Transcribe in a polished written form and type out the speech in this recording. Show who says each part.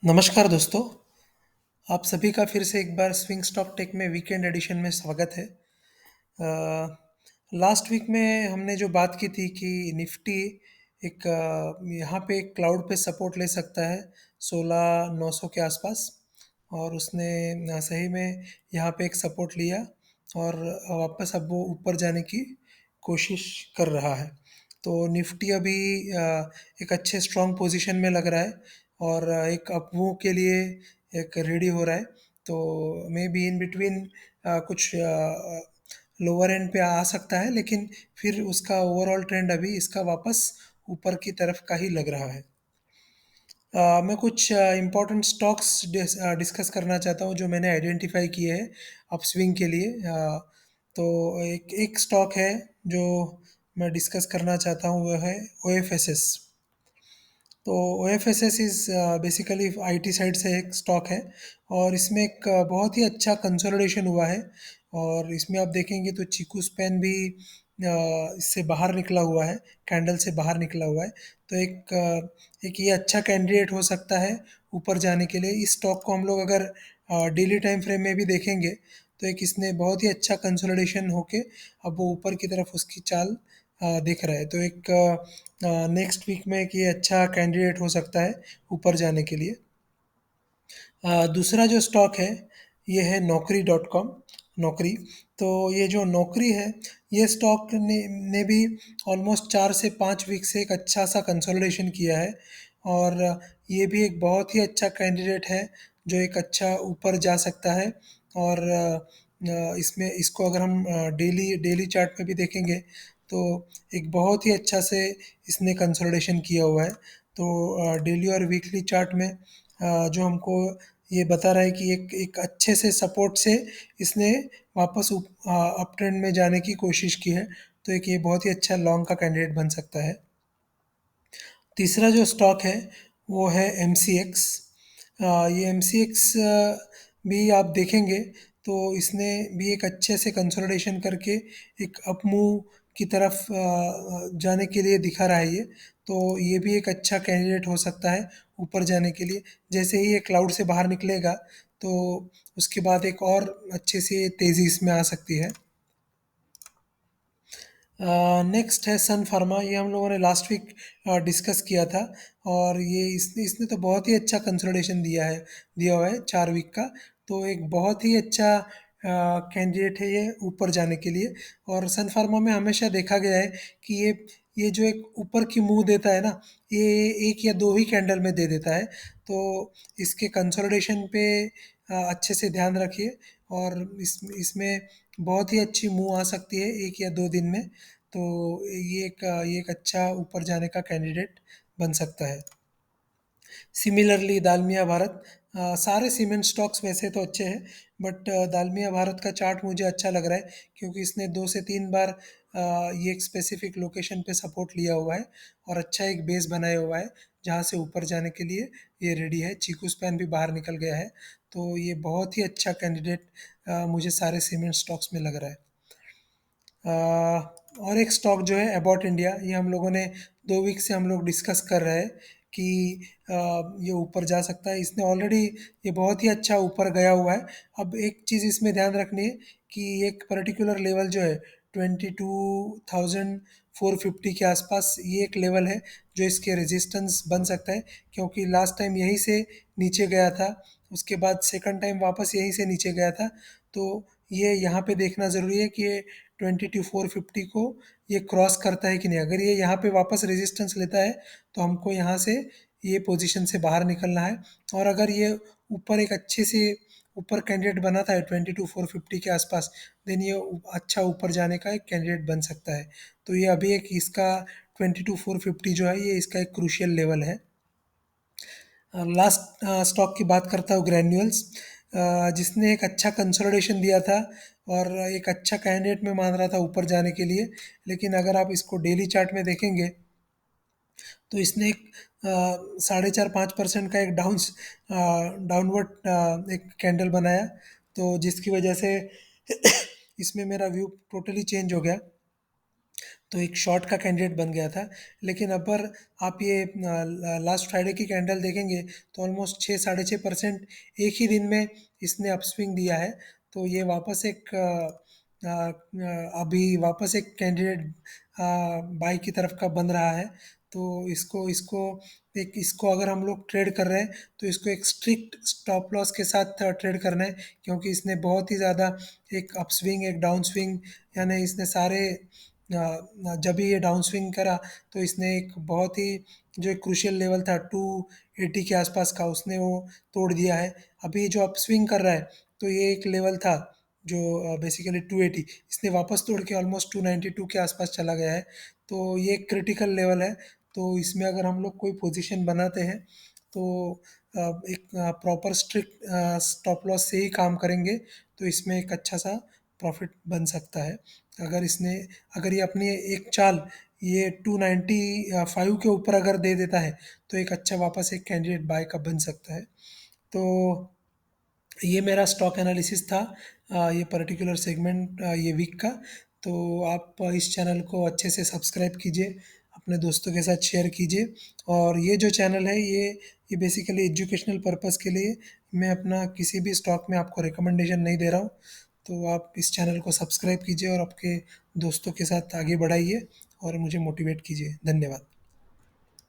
Speaker 1: नमस्कार दोस्तों, आप सभी का फिर से एक बार स्विंग स्टॉक टेक में वीकेंड एडिशन में स्वागत है। लास्ट वीक में हमने जो बात की थी कि निफ्टी एक यहाँ पे एक क्लाउड पे सपोर्ट ले सकता है 16,900 के आसपास। और उसने सही में यहाँ पे एक सपोर्ट लिया और वापस अब वो ऊपर जाने की कोशिश कर रहा है। तो निफ्टी अभी एक अच्छे स्ट्रॉन्ग पोजीशन में लग रहा है और एक अपमूव के लिए एक रेडी हो रहा है। तो मे बी इन बिटवीन कुछ लोअर एंड पे आ सकता है, लेकिन फिर उसका ओवरऑल ट्रेंड अभी इसका वापस ऊपर की तरफ का ही लग रहा है। मैं कुछ इम्पोर्टेंट स्टॉक्स डिस्कस करना चाहता हूँ जो मैंने आइडेंटिफाई किए हैं अपस्विंग के लिए। तो एक एक स्टॉक है जो मैं डिस्कस करना चाहता हूँ, वह है ओ एफ एस एस। तो O F S S is basically I T side से एक स्टॉक है और इसमें एक बहुत ही अच्छा कंसोलिडेशन हुआ है। और इसमें आप देखेंगे तो चीकू स्पैन भी इससे बाहर निकला हुआ है, कैंडल से बाहर निकला हुआ है। तो एक ये अच्छा कैंडिडेट हो सकता है ऊपर जाने के लिए। इस स्टॉक को हम लोग अगर डेली टाइम फ्रेम में भी देखेंगे तो एक इसने बहुत ही अच्छा कंसोलिडेशन होके अब वो ऊपर की तरफ उसकी चाल दिख रहा है। तो एक नेक्स्ट वीक में एक ये अच्छा कैंडिडेट हो सकता है ऊपर जाने के लिए। दूसरा जो स्टॉक है ये है नौकरी डॉट कॉम। नौकरी, तो ये जो नौकरी है ये स्टॉक ने भी ऑलमोस्ट 4 से 5 वीक से एक अच्छा सा कंसोलिडेशन किया है। और ये भी एक बहुत ही अच्छा कैंडिडेट है जो एक अच्छा ऊपर जा सकता है। और इसमें इसको अगर हम डेली डेली चार्ट में भी देखेंगे तो एक बहुत ही अच्छा से इसने कंसोलिडेशन किया हुआ है। तो डेली और वीकली चार्ट में जो हमको ये बता रहा है कि एक एक अच्छे से सपोर्ट से इसने वापस अप ट्रेंड में जाने की कोशिश की है। तो एक ये बहुत ही अच्छा लॉन्ग का कैंडिडेट बन सकता है। तीसरा जो स्टॉक है वो है एम सी एक्स। ये एम सी एक्स भी आप देखेंगे तो इसने भी एक अच्छे से कंसोलिडेशन करके एक अप मूव की तरफ जाने के लिए दिखा रहा है ये। तो ये भी एक अच्छा कैंडिडेट हो सकता है ऊपर जाने के लिए। जैसे ही ये क्लाउड से बाहर निकलेगा तो उसके बाद एक और अच्छे से तेज़ी इसमें आ सकती है। नेक्स्ट है सन फार्मा। ये हम लोगों ने लास्ट वीक डिस्कस किया था और ये इसने इसने तो बहुत ही अच्छा कंसोलिडेशन दिया हुआ है 4 वीक का। तो एक बहुत ही अच्छा कैंडिडेट है ये ऊपर जाने के लिए। और सन फार्मा में हमेशा देखा गया है कि ये जो एक ऊपर की मुंह देता है ना, ये एक या दो ही कैंडल में दे देता है। तो इसके कंसोलिडेशन पे अच्छे से ध्यान रखिए। और इसमें बहुत ही अच्छी मुंह आ सकती है 1 या 2 दिन में। तो ये एक अच्छा ऊपर जाने का कैंडिडेट बन सकता है। सिमिलरली दालमिया भारत, सारे सीमेंट स्टॉक्स वैसे तो अच्छे हैं बट दालमिया भारत का चार्ट मुझे अच्छा लग रहा है क्योंकि इसने 2 से 3 बार ये एक स्पेसिफिक लोकेशन पे सपोर्ट लिया हुआ है और अच्छा एक बेस बनाया हुआ है जहाँ से ऊपर जाने के लिए ये रेडी है। चीकू स्पैन भी बाहर निकल गया है। तो ये बहुत ही अच्छा कैंडिडेट मुझे सारे सीमेंट स्टॉक्स में लग रहा है। अ, और एक स्टॉक जो है अबाउट इंडिया, ये हम लोगों ने 2 वीक से हम लोग डिस्कस कर रहे हैं कि ये ऊपर जा सकता है। इसने ऑलरेडी ये बहुत ही अच्छा ऊपर गया हुआ है। अब एक चीज़ इसमें ध्यान रखनी है कि एक पर्टिकुलर लेवल जो है 22,450 के आसपास ये एक लेवल है जो इसके रेजिस्टेंस बन सकता है। क्योंकि लास्ट टाइम यहीं से नीचे गया था, उसके बाद सेकंड टाइम वापस यहीं से नीचे गया था। तो ये यहाँ पे देखना ज़रूरी है कि ये 22,450 को ये क्रॉस करता है कि नहीं। अगर ये यहाँ पे वापस रेजिस्टेंस लेता है तो हमको यहाँ से ये पोजीशन से बाहर निकलना है। और अगर ये ऊपर एक अच्छे से ऊपर कैंडिडेट बनाता है 22,450 के आसपास, देन ये अच्छा ऊपर जाने का एक कैंडिडेट बन सकता है। तो ये अभी एक इसका 22,450 जो है ये इसका एक क्रूशियल लेवल है। लास्ट स्टॉक की बात करता हूँ ग्रैन्यूल्स, जिसने एक अच्छा कंसोलिडेशन दिया था और एक अच्छा कैंडिडेट में मान रहा था ऊपर जाने के लिए। लेकिन अगर आप इसको डेली चार्ट में देखेंगे तो इसने एक 4.5-5% का एक डाउनवर्ड एक कैंडल बनाया। तो जिसकी वजह से इसमें मेरा व्यू टोटली चेंज हो गया। तो एक शॉर्ट का कैंडिडेट बन गया था। लेकिन अगर आप ये लास्ट फ्राइडे की कैंडल देखेंगे तो ऑलमोस्ट 6 साढ़े 6% एक ही दिन में इसने अपस्विंग दिया है। तो ये वापस एक अभी वापस एक कैंडिडेट बाई की तरफ का बन रहा है। तो इसको इसको एक इसको अगर हम लोग ट्रेड कर रहे हैं तो इसको एक स्ट्रिक्ट स्टॉप लॉस के साथ ट्रेड करना है, क्योंकि इसने बहुत ही ज़्यादा एक अपस्विंग एक डाउन स्विंग, यानी इसने सारे जब भी ये डाउन स्विंग करा तो इसने एक बहुत ही जो एक क्रूशियल लेवल था 280 के आसपास का, उसने वो तोड़ दिया है। अभी जो अप स्विंग कर रहा है तो ये एक लेवल था जो बेसिकली 280, इसने वापस तोड़ के ऑलमोस्ट 292 के आसपास चला गया है। तो ये एक क्रिटिकल लेवल है। तो इसमें अगर हम लोग कोई पोजीशन बनाते हैं तो एक प्रॉपर स्ट्रिक्ट स्टॉप लॉस से ही काम करेंगे तो इसमें एक अच्छा सा प्रॉफिट बन सकता है। अगर इसने अगर ये अपनी एक चाल ये 295 के ऊपर अगर दे देता है तो एक अच्छा वापस एक कैंडिडेट बाय का बन सकता है। तो ये मेरा स्टॉक एनालिसिस था ये पर्टिकुलर सेगमेंट ये वीक का। तो आप इस चैनल को अच्छे से सब्सक्राइब कीजिए, अपने दोस्तों के साथ शेयर कीजिए। और ये जो चैनल है ये बेसिकली एजुकेशनल पर्पस के लिए, मैं अपना किसी भी स्टॉक में आपको रिकमेंडेशन नहीं दे रहा हूँ। तो आप इस चैनल को सब्सक्राइब कीजिए और आपके दोस्तों के साथ आगे बढ़ाइए और मुझे मोटिवेट कीजिए। धन्यवाद।